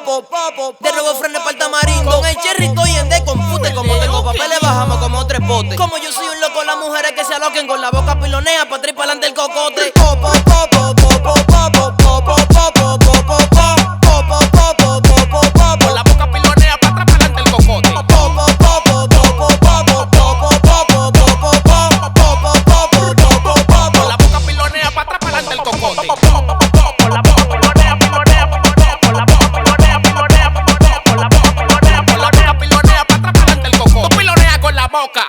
De nuevo freno para el tamarindo. Con el cherry estoy en decompute. Como tengo papeles bajamos como 3 potes. Como yo soy un loco, las mujeres que se aloquen con la boca pilonea pa' atrás y pa' adelante el cocote. Con la boca pilonea pa' atrás, pa' adelante el cocote. Con la boca pilonea pa' atrás, pa' adelante el cocote. Con la boca pilonea, pilonea, pilonea. Con la boca pilonea, pilonea, pilonea. Con la boca pilonea, pilonea, pilonea pa' atrás, pa' adelante el cocote. Tú piloneas con la boca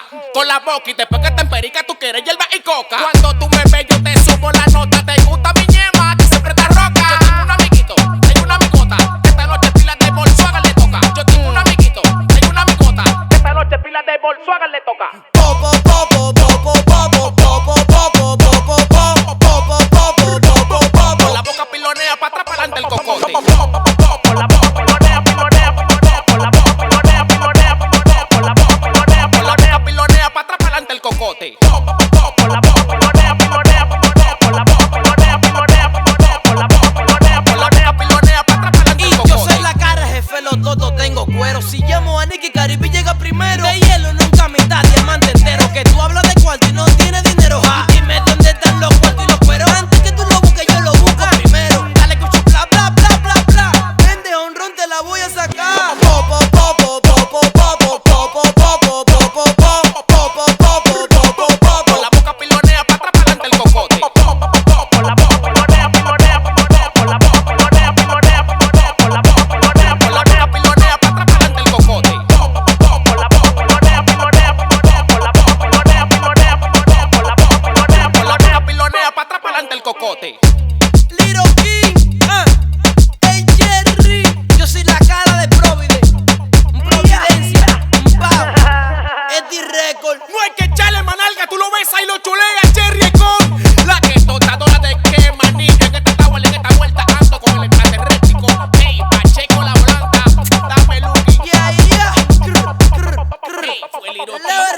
y después que te emperica tú quieres hierba y coca. Cuando tú me ves yo te subo la nota. Te gusta mi ñema, que siempre está roca. Yo tengo un amiguito, tengo una amigota, que esta noche pilas de Volkswagen le toca. Yo tengo un amiguito, tengo una amigota, que esta noche pilas de Volkswagen le toca. Con la boca pilonea pa' atrás, pa' adelante el cocote. Con la boca pilonea, pilonea, pilonea. Con la boca pilonea, pilonea, pilonea. Con la boca pilonea, pilonea, pilonea pa' atrás, pa' adelante el cocote. Con la boca pilonea, pilonea, pilonea. Con la boca pilonea, pilonea, pilonea. Con la boca pilonea, pilonea, pilonea pa' atrás, pa' adelante el cocote. Yo soy la cara, jefe, los totos tengo cuero. Si llamo a Nicky, Caribe llega primero. De hielo nunca mitad, diamante entero. Que tú hablas de cuarto y no tienes dinero. Dime dónde están los cuartos y los cueros. Antes que tú lo busques, yo lo busco primero. Dale, escucho bla, bla, bla, bla, bla. Vende honrón, te la voy a sacar. Con la boca pilonea pa' atrás, pa' adelante el cocote. Con la boca pilonea, pilonea, pilonea. Con la boca pilonea, pilonea, pilonea. Con la boca pilonea, pilonea, pilonea pa' atrás, pa' adelante el cocote. Con la boca pilonea, pilonea, pilonea. Con la boca pilonea, pilonea, pilonea. Con la boca pilonea, pilonea, pilonea pa' atrás, pa' adelante el cocote. Little King, el Jerry. Yo soy la cara de Providence. Providencia, Eddie Record. No hay que echarle manalga, tú lo ves ahí, lo chulea, Cherry con la que totadora de quema, niño. En esta vuelta ando con el extraterréstrico. Ey, Pacheco la blanca, dame Lucky. Yeah, yeah. Ey, fue Little King. La